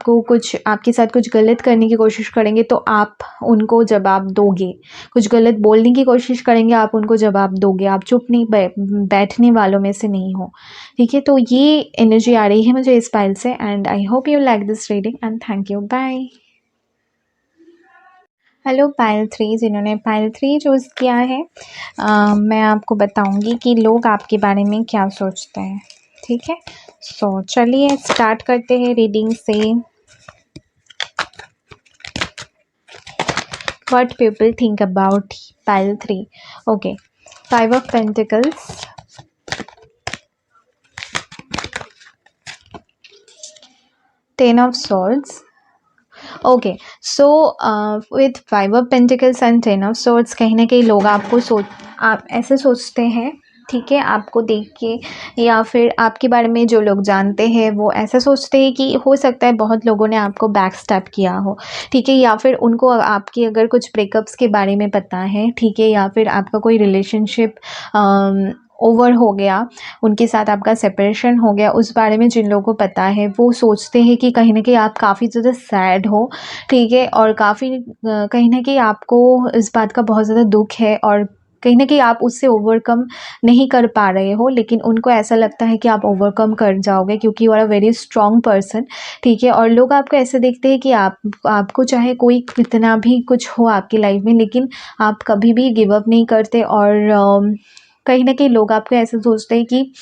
कुछ गलत करने की कोशिश करेंगे तो आप उनको जवाब दोगे, कुछ गलत बोलने की कोशिश करेंगे आप उनको जवाब दोगे, आप चुप नहीं बैठने वालों में से नहीं हो, ठीक है। तो ये एनर्जी आ रही है मुझे इस फाइल से and I hope you like this reading and thank you, bye. Hello Payal 3, जिन्होंने पायल 3 चूज़ किया है, मैं आपको बताऊंगी कि लोग आपके बारे में क्या सोचते हैं, ठीक है। सो चलिए स्टार्ट करते हैं रीडिंग से। What people think about Payal 3, okay. 5 of pentacles, 10 of swords, okay. So with 5 of pentacles and 10 of swords, कहीं ना कहीं लोग आपको आप ऐसे सोचते हैं, ठीक है। आपको देख के या फिर आपके बारे में जो लोग जानते हैं वो ऐसा सोचते हैं कि हो सकता है बहुत लोगों ने आपको बैक स्टैप किया हो, ठीक है। या फिर उनको आपकी अगर कुछ ब्रेकअप्स के बारे में पता है, ठीक है, या फिर आपका कोई रिलेशनशिप ओवर हो गया, उनके साथ आपका सेपरेशन हो गया, उस बारे में जिन लोगों को पता है वो सोचते हैं कि कहीं ना कहीं आप काफ़ी ज़्यादा सैड हो, ठीक है। और काफ़ी कहीं ना कहीं आपको इस बात का बहुत ज़्यादा दुख है और कहीं ना कहीं आप उससे ओवरकम नहीं कर पा रहे हो, लेकिन उनको ऐसा लगता है कि आप ओवरकम कर जाओगे क्योंकि you are a very strong person, ठीक है। और लोग आपको ऐसे देखते हैं कि आपको चाहे कोई कितना भी कुछ हो आपकी लाइफ में, लेकिन आप कभी भी गिव अप नहीं करते और कहीं ना कहीं लोग आपको ऐसे सोचते हैं कि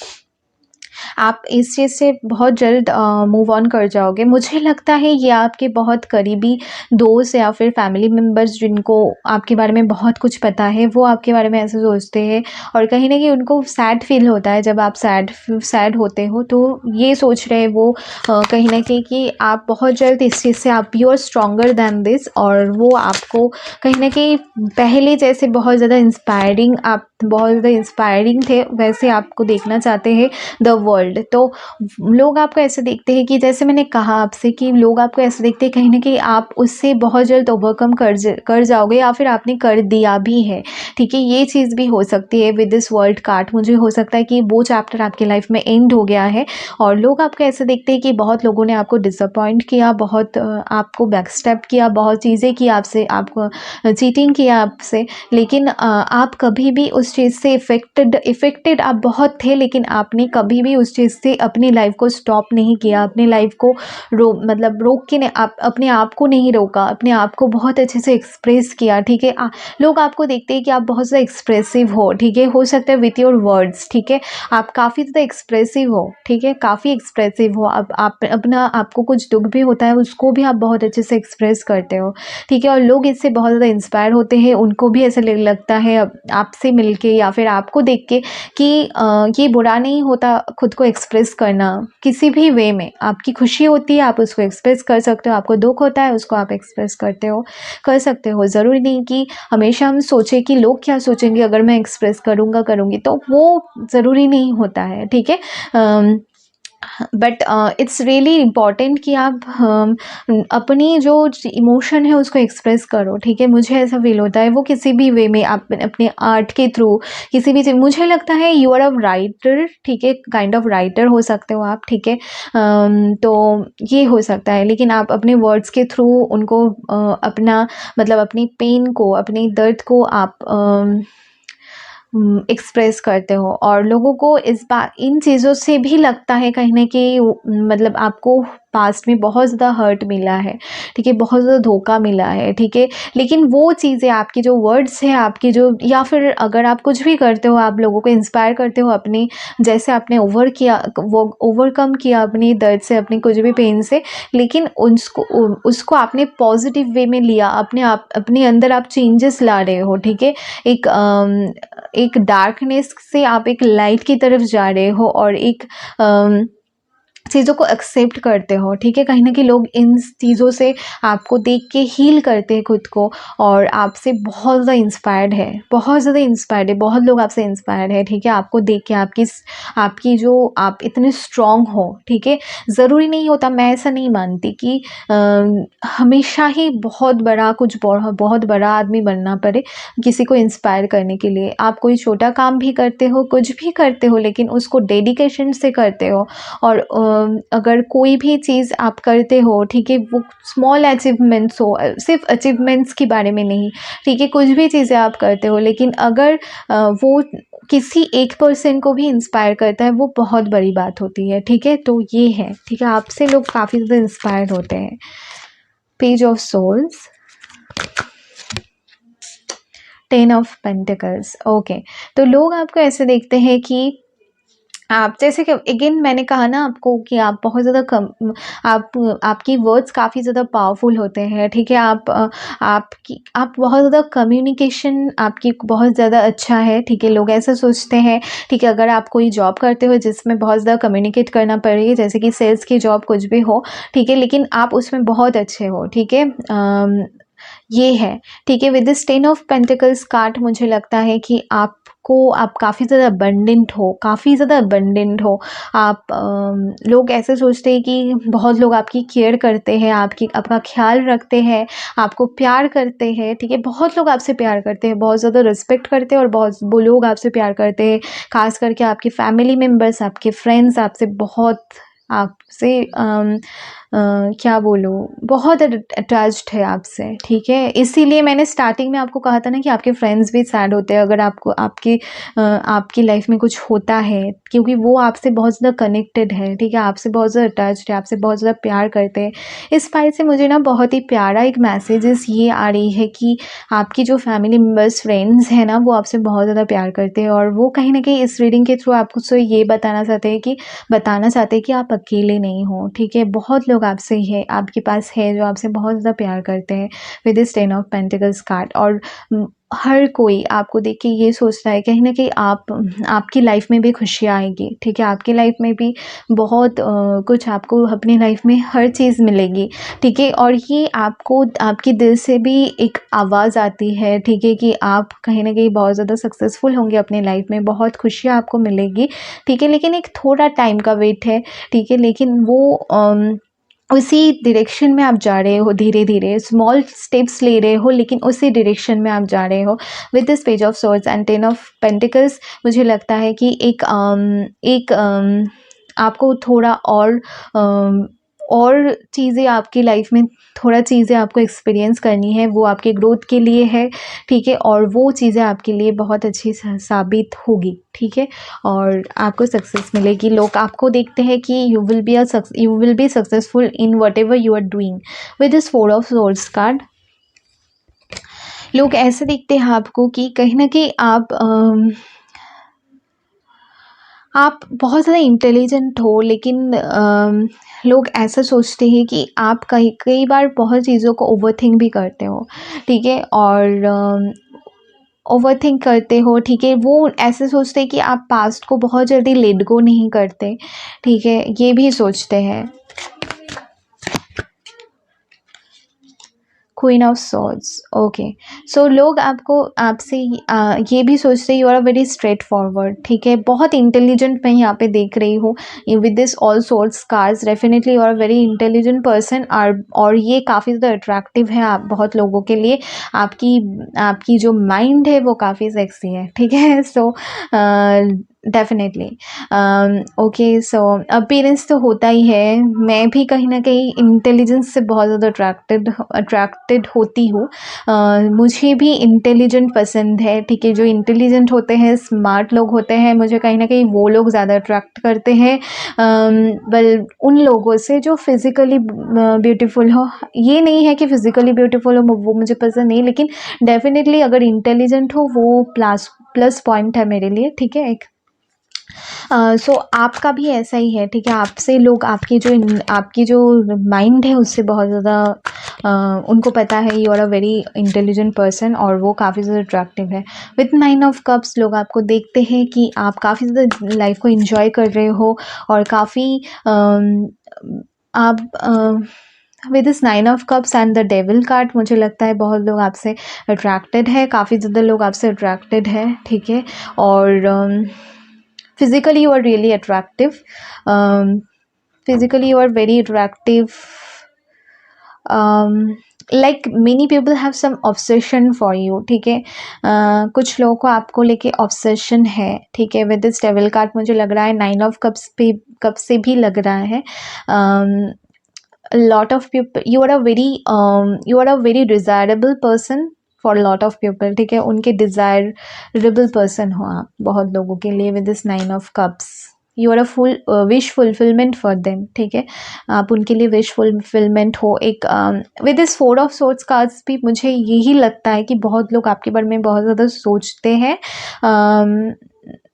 आप इस चीज़ से बहुत जल्द मूव ऑन कर जाओगे। मुझे लगता है ये आपके बहुत करीबी दोस्त या फिर फैमिली मेम्बर्स जिनको आपके बारे में बहुत कुछ पता है वो आपके बारे में ऐसे सोचते हैं और कहीं ना कहीं उनको सैड फील होता है जब आप सैड होते हो, तो ये सोच रहे हैं वो कहीं ना कहीं कि आप बहुत जल्द इस चीज़ से आप you are stronger than this, और वो आपको कहीं ना कहीं पहले जैसे बहुत ज़्यादा इंस्पायरिंग, आप बहुत ज़्यादा इंस्पायरिंग थे वैसे आपको देखना चाहते हैं द वर्ल्ड। तो लोग आपको ऐसे देखते हैं कि जैसे मैंने कहा आपसे कि लोग आपको ऐसे देखते हैं कहीं ना कहीं आप उससे बहुत जल्द ओवरकम कर जाओगे या फिर आपने कर दिया भी है, ठीक है। ये चीज़ भी हो सकती है विद दिस वर्ल्ड कार्ड। मुझे हो सकता है कि वो चैप्टर आपकी लाइफ में एंड हो गया है और लोग आपको ऐसे देखते हैं कि बहुत लोगों ने आपको डिसअपॉइंट किया, बहुत आपको बैकस्टेप किया, बहुत चीज़ें की आपसे, आपको चीटिंग किया आपसे, लेकिन आप कभी भी उस चीज़ से इफ़ेक्टेड आप बहुत थे, लेकिन आपने कभी भी उस चीज़ से अपनी लाइफ़ को स्टॉप नहीं किया, अपनी लाइफ़ को मतलब रोक के आप अपने आप को नहीं रोका, अपने आप को बहुत अच्छे से एक्सप्रेस किया, ठीक है। लोग आपको देखते हैं कि आप बहुत ज़्यादा एक्सप्रेसिव हो, ठीक है, हो सकता है विथ योर वर्ड्स, ठीक है, आप काफ़ी ज़्यादा एक्सप्रेसिव हो, ठीक है, काफ़ी एक्सप्रेसिव हो। आप अपना आपको कुछ दुःख भी होता है, उसको भी आप बहुत अच्छे से एक्सप्रेस करते हो, ठीक है, और लोग इससे बहुत ज़्यादा इंस्पायर होते हैं, उनको भी ऐसा लगता है आपसे मिलके या फिर आपको देख के कि ये बुरा नहीं होता खुद को एक्सप्रेस करना किसी भी वे में। आपकी खुशी होती है, आप उसको एक्सप्रेस कर सकते हो, आपको दुःख होता है, उसको आप एक्सप्रेस कर सकते हो। ज़रूरी नहीं कि हमेशा हम सोचें कि लोग क्या सोचेंगे अगर मैं एक्सप्रेस करूँगी, तो वो ज़रूरी नहीं होता है, ठीक है। बट इट्स रियली इम्पॉर्टेंट कि आप अपनी जो इमोशन है उसको एक्सप्रेस करो, ठीक है। मुझे ऐसा फील होता है, वो किसी भी वे में आप अपने आर्ट के थ्रू किसी भी चीज़, मुझे लगता है यू आर अ राइटर, ठीक है, काइंड ऑफ राइटर हो सकते हो आप, ठीक है। तो ये हो सकता है, लेकिन आप अपने वर्ड्स के थ्रू उनको अपना मतलब अपनी पेन को, अपने दर्द को आप एक्सप्रेस करते हो, और लोगों को इन चीज़ों से भी लगता है कहीं न कहीं मतलब आपको पास्ट में बहुत ज़्यादा हर्ट मिला है, ठीक है, बहुत ज़्यादा धोखा मिला है, ठीक है। लेकिन वो चीज़ें आपकी जो वर्ड्स हैं, आपकी जो, या फिर अगर आप कुछ भी करते हो, आप लोगों को इंस्पायर करते हो अपनी, जैसे आपने वो ओवरकम किया अपनी दर्द से, अपनी कुछ भी पेन से, लेकिन उसको आपने पॉजिटिव वे में लिया, अपने अंदर आप चेंजेस ला रहे हो, ठीक है। एक डार्कनेस से आप एक लाइट की तरफ जा रहे हो, और एक चीज़ों को एक्सेप्ट करते हो, ठीक है। कहीं न कहीं लोग इन चीज़ों से आपको देख के हील करते हैं खुद को, और आपसे बहुत ज़्यादा इंस्पायर्ड है, बहुत ज़्यादा इंस्पायर्ड है, बहुत लोग आपसे इंस्पायर्ड है, ठीक है। आपको देख के आपकी जो आप इतने स्ट्रॉन्ग हो, ठीक है। ज़रूरी नहीं होता, मैं ऐसा नहीं मानती कि हमेशा ही बहुत बड़ा आदमी बनना पड़े किसी को इंस्पायर करने के लिए। आप कोई छोटा काम भी करते हो, कुछ भी करते हो, लेकिन उसको डेडिकेशन से करते हो, और अगर कोई भी चीज़ आप करते हो, ठीक है, वो स्मॉल अचीवमेंट्स हो, सिर्फ अचीवमेंट्स के बारे में नहीं, ठीक है, कुछ भी चीज़ें आप करते हो, लेकिन अगर वो किसी एक पर्सन को भी इंस्पायर करता है, वो बहुत बड़ी बात होती है, ठीक है। तो ये है, ठीक है, आपसे लोग काफ़ी ज़्यादा इंस्पायर्ड होते हैं। Page of swords, 10 of pentacles, okay. तो लोग आपको ऐसे देखते हैं कि आप जैसे कि अगेन मैंने कहा ना आपको कि आप बहुत ज़्यादा आपकी वर्ड्स काफ़ी ज़्यादा पावरफुल होते हैं, ठीक है। आप बहुत ज़्यादा कम्युनिकेशन आपकी बहुत ज़्यादा अच्छा है, ठीक है। लोग ऐसा सोचते हैं, ठीक है, अगर आप कोई जॉब करते हो जिसमें बहुत ज़्यादा कम्युनिकेट करना पड़े, जैसे कि सेल्स की जॉब कुछ भी हो, ठीक है, लेकिन आप उसमें बहुत अच्छे हो, ठीक है। ये है, ठीक है। With this 10 of pentacles card मुझे लगता है कि आप काफ़ी ज़्यादा अबंडेंट हो, काफ़ी ज़्यादा अबंडेंट हो। लोग ऐसे सोचते हैं कि बहुत लोग आपकी केयर करते हैं, आपका ख्याल रखते हैं, आपको प्यार करते हैं, ठीक है। बहुत लोग आपसे प्यार करते हैं, बहुत ज़्यादा रिस्पेक्ट करते हैं, और बहुत वो लोग आपसे प्यार करते हैं, ख़ास करके आपके फैमिली मेम्बर्स, आपके फ्रेंड्स आपसे क्या बोलूँ, बहुत अटैच्ड है आपसे, ठीक है। इसीलिए मैंने स्टार्टिंग में आपको कहा था ना कि आपके फ्रेंड्स भी सैड होते हैं अगर आपकी लाइफ में कुछ होता है, क्योंकि वो आपसे बहुत ज़्यादा कनेक्टेड है, ठीक है, आपसे बहुत ज़्यादा अटैच्ड है, आपसे बहुत ज़्यादा प्यार करते हैं। इस फाइल से मुझे ना बहुत ही प्यारा एक मैसेजेस ये आ रही है कि आपकी जो फैमिली मेम्बर्स, फ्रेंड्स हैं ना, वो आपसे बहुत ज़्यादा प्यार करते हैं, और वो कहीं न कहीं इस रीडिंग के थ्रू आपको सो ये बताना चाहते हैं कि आप अकेले नहीं हो, ठीक है। बहुत लोग आपके पास है जो आपसे बहुत ज़्यादा प्यार करते हैं with this 10 of pentacles card. और हर कोई आपको देख के ये सोचता है कहीं न कहीं आपकी लाइफ में भी खुशियाँ आएगी, ठीक है। आपकी लाइफ में भी बहुत कुछ आपको अपनी लाइफ में हर चीज़ मिलेगी, ठीक है। और ये आपको आपके दिल से भी एक आवाज़ आती है, ठीक है, कि आप कहीं न कहीं बहुत ज़्यादा सक्सेसफुल होंगे अपनी लाइफ में, बहुत खुशियाँ आपको मिलेगी, ठीक है। लेकिन एक थोड़ा टाइम का वेट है, ठीक है, लेकिन वो उसी डायरेक्शन में आप जा रहे हो, धीरे-धीरे स्मॉल स्टेप्स ले रहे हो, लेकिन उसी डायरेक्शन में आप जा रहे हो। With this page of swords and 10 of pentacles मुझे लगता है कि आपको थोड़ा और और चीज़ें आपकी लाइफ में थोड़ा चीज़ें आपको एक्सपीरियंस करनी है, वो आपके ग्रोथ के लिए है, ठीक है, और वो चीज़ें आपके लिए बहुत अच्छी साबित होगी, ठीक है, और आपको सक्सेस मिलेगी। लोग आपको देखते हैं कि you will be successful in whatever you are doing. With this 4 of swords card लोग ऐसे देखते हैं आपको कि कहीं ना कहीं आप बहुत ज़्यादा इंटेलिजेंट हो, लेकिन लोग ऐसा सोचते हैं कि आप कई कई बार बहुत चीज़ों को ओवरथिंक भी करते हो, ठीक है, और ओवरथिंक करते हो, ठीक है, वो ऐसे सोचते हैं कि आप पास्ट को बहुत जल्दी लेट गो नहीं करते, ठीक है, ये भी सोचते हैं। Queen of swords, okay. So लोग आपसे ये भी सोचते हैं you are a very straightforward, ठीक है, बहुत इंटेलिजेंट मैं यहाँ पे देख रही हूँ with this all swords cards. Definitely you are a very intelligent person, और ये काफ़ी ज़्यादा अट्रैक्टिव है आप बहुत लोगों के लिए। आपकी आपकी जो माइंड है वो काफ़ी सेक्सी है, ठीक है। So definitely okay. So appearance तो होता ही है, मैं भी कहीं ना कहीं इंटेलिजेंस से बहुत ज़्यादा अट्रैक्टेड होती हूँ। मुझे भी इंटेलिजेंट पसंद है, ठीक है, जो इंटेलिजेंट होते हैं, स्मार्ट लोग होते हैं, मुझे कहीं ना कहीं वो लोग ज़्यादा अट्रैक्ट करते हैं बल उन लोगों से जो फिज़िकली ब्यूटीफुल हो। ये नहीं है कि फ़िज़िकली ब्यूटीफुल हो वो मुझे पसंद नहीं, लेकिन डेफिनेटली अगर इंटेलिजेंट हो वो प्लस पॉइंट है मेरे लिए, ठीक है। एक सो आपका भी ऐसा ही है, ठीक है, आपसे लोग आपकी जो माइंड है उससे बहुत ज़्यादा उनको पता है you are a very intelligent person, और वो काफ़ी ज़्यादा अट्रैक्टिव है। विथ 9 ऑफ कप्स लोग आपको देखते हैं कि आप काफ़ी ज़्यादा लाइफ को इंजॉय कर रहे हो, और काफ़ी आप with this 9 of cups and the devil card मुझे लगता है बहुत लोग आपसे अट्रैक्टेड है, काफ़ी ज़्यादा लोग आपसे अट्रैक्टेड है, ठीक है, और physically you are really attractive. Physically you are very attractive. Like many people have some obsession for you, ठीक है, कुछ लोगों को आपको लेके obsession है, ठीक है। विद दिस डेविल कार्ड मुझे लग रहा है 9 ऑफ कप से भी लग रहा है lot of people, you are a very desirable person for lot of people, ठीक है, उनके डिज़ायरेबल पर्सन हो आप बहुत लोगों के लिए। With this 9 of cups you are a full wish fulfilment for them, ठीक है, आप उनके लिए विश फुलफिलमेंट हो। एक with this 4 of swords cards भी मुझे यही लगता है कि बहुत लोग आपके बारे में बहुत ज़्यादा सोचते हैं।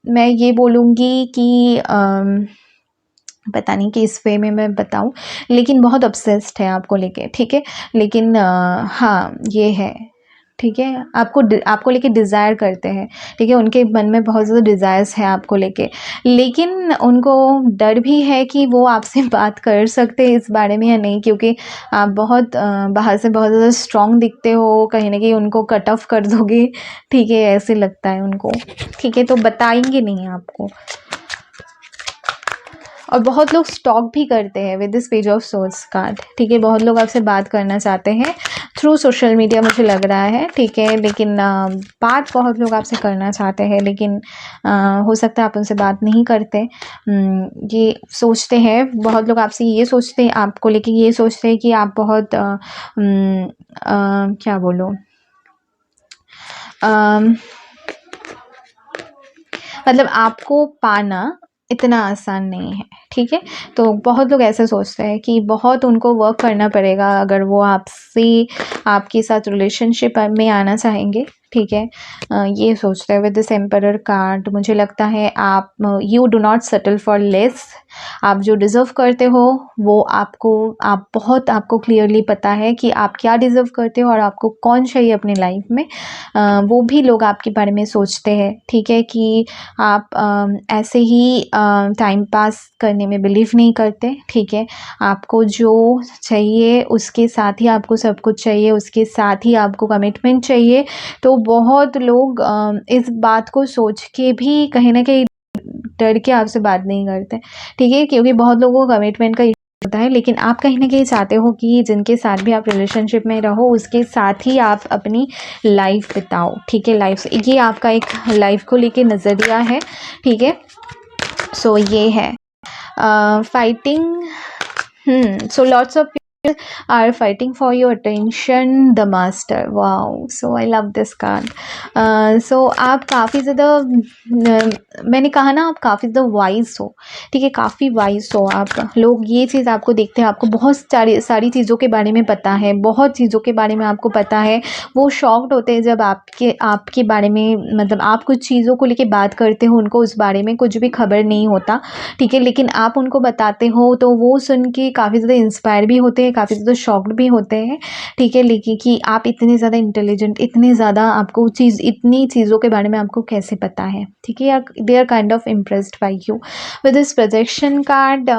मैं ये बोलूँगी कि पता नहीं कि इस वे में मैं बताऊं, लेकिन बहुत ऑब्सेस्ड है आपको लेके, ठीक है, लेकिन हाँ ये है, ठीक है, आपको लेके डिज़ायर करते हैं, ठीक है, उनके मन में बहुत ज़्यादा डिज़ायर्स हैं आपको लेके, लेकिन उनको डर भी है कि वो आपसे बात कर सकते हैं इस बारे में या नहीं, क्योंकि आप बहुत बाहर से बहुत ज़्यादा स्ट्रॉन्ग दिखते हो, कहीं ना कहीं उनको कट ऑफ कर दोगे, ठीक है, ऐसे लगता है उनको, ठीक है, तो बताएंगे नहीं आपको। और बहुत लोग स्टॉक भी करते हैं with this page of source card, ठीक है, बहुत लोग आपसे बात करना चाहते हैं थ्रू सोशल मीडिया मुझे लग रहा है, ठीक है, लेकिन बात बहुत लोग आपसे करना चाहते हैं, लेकिन हो सकता है आप उनसे बात नहीं करते। ये सोचते हैं बहुत लोग आपसे, ये सोचते हैं आपको लेकिन ये सोचते हैं कि आप बहुत क्या बोलो, मतलब आपको पाना इतना आसान नहीं है, ठीक है, तो बहुत लोग ऐसे सोचते हैं कि बहुत उनको वर्क करना पड़ेगा अगर वो आपसे आपके साथ रिलेशनशिप में आना चाहेंगे, ठीक है, ये सोचते हैं। विद दिस एम्परर कार्ड मुझे लगता है आप you do not settle for less, आप जो डिज़र्व करते हो वो आपको क्लियरली पता है कि आप क्या डिज़र्व करते हो और आपको कौन चाहिए अपनी लाइफ में। वो भी लोग आपके बारे में सोचते हैं, ठीक है, कि आप ऐसे ही टाइम पास करने में बिलीव नहीं करते, ठीक है, आपको जो चाहिए उसके साथ ही आपको सब कुछ चाहिए, उसके साथ ही आपको कमिटमेंट चाहिए। तो बहुत लोग इस बात को सोच के भी कहीं ना कहीं डर के आपसे बात नहीं करते, ठीक है, क्योंकि बहुत लोगों को कमिटमेंट का होता है, लेकिन आप कहीं ना कहीं चाहते हो कि जिनके साथ भी आप रिलेशनशिप में रहो उसके साथ ही आप अपनी लाइफ बिताओ, ठीक है, ये आपका एक लाइफ को लेके नज़रिया है, ठीक है। सो ये है fighting So lots of people are fighting for your attention. The master. Wow. So I love this card. So आप काफ़ी ज़्यादा मैंने कहा ना, आप काफ़ी ज़्यादा वाइज हो, ठीक है, काफ़ी वाइज हो आप लोग। ये चीज़ आपको देखते हैं, आपको बहुत सारी सारी चीज़ों के बारे में पता है, बहुत चीज़ों के बारे में आपको पता है। वो शॉक्ड होते हैं जब आपके बारे में, मतलब आप कुछ चीज़ों को लेके बात करते हो, उनको उस बारे में कुछ भी खबर नहीं होता, ठीक है, लेकिन आप उनको बताते हो तो वो सुन के काफ़ी ज़्यादा इंस्पायर भी होते हैं, काफ़ी ज़्यादा शॉक्ड भी होते हैं, ठीक है, लेकिन कि आप इतने ज़्यादा इंटेलिजेंट, इतने ज़्यादा आपको इतनी चीज़ों के बारे में आपको कैसे पता है, ठीक है, या they are kind of impressed by you with this projection card.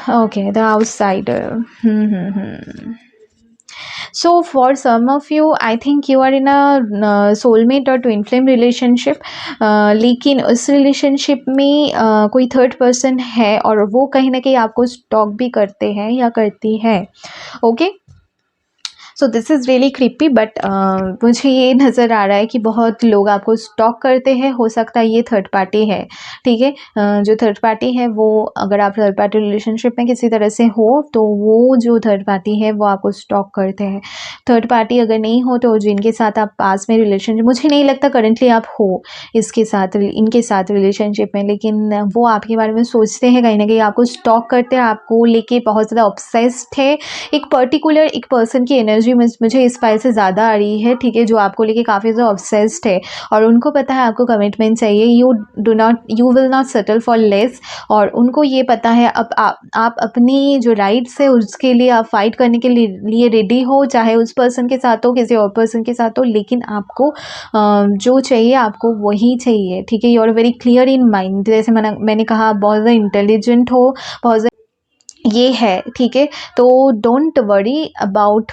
Okay, the outsider. So for some of you, I think you are in a soulmate or twin flame relationship, लेकिन उस रिलेशनशिप में कोई third person है और वो कहीं ना कहीं आपको स्टॉक भी करते हैं या करती है। Okay, so this is really creepy, but मुझे ये नज़र आ रहा है कि बहुत लोग आपको स्टॉक करते हैं। हो सकता है ये थर्ड पार्टी है, ठीक है, जो थर्ड पार्टी है वो, अगर आप थर्ड पार्टी रिलेशनशिप में किसी तरह से हो तो वो जो थर्ड पार्टी है वो आपको स्टॉक करते हैं। थर्ड पार्टी अगर नहीं हो तो जिनके साथ आप पास में रिलेशनशिप, मुझे नहीं लगता करेंटली आप हो इनके साथ रिलेशनशिप में, लेकिन वो आपके बारे में सोचते हैं, कहीं ना कहीं आपको स्टॉक करते हैं, आपको लेके बहुत ज़्यादा ऑब्सेस्ड है। एक पर्टिकुलर एक पर्सन की एनर्जी मुझे इस फाइल से ज़्यादा आ रही है, ठीक है, जो आपको लेके काफ़ी ज़्यादा ऑब्सेस्ड है और उनको पता है आपको कमिटमेंट चाहिए। You will not settle for less, और उनको ये पता है अब आप अपनी जो राइट्स है उसके लिए आप फाइट करने के लिए रेडी हो, चाहे उस पर्सन के साथ हो, किसी और पर्सन के साथ हो, लेकिन आपको जो चाहिए आपको वही चाहिए, ठीक है। You are very clear in mind, जैसे मैंने कहा, आप बहुत ज़्यादा इंटेलिजेंट हो, बहुत ये है, ठीक है, तो don't worry about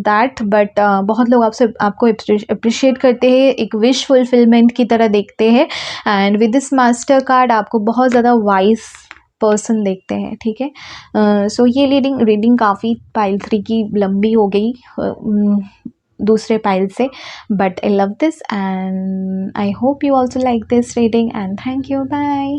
that, but बहुत लोग आपको अप्रिशिएट करते हैं, एक विश फुलफिलमेंट की तरह देखते हैं, and with this master card आपको बहुत ज़्यादा वाइज पर्सन देखते हैं, ठीक है। सो ये रीडिंग काफ़ी पाइल 3 की लंबी हो गई दूसरे पाइल से, but I love this and I hope you also like this reading, and thank you, bye.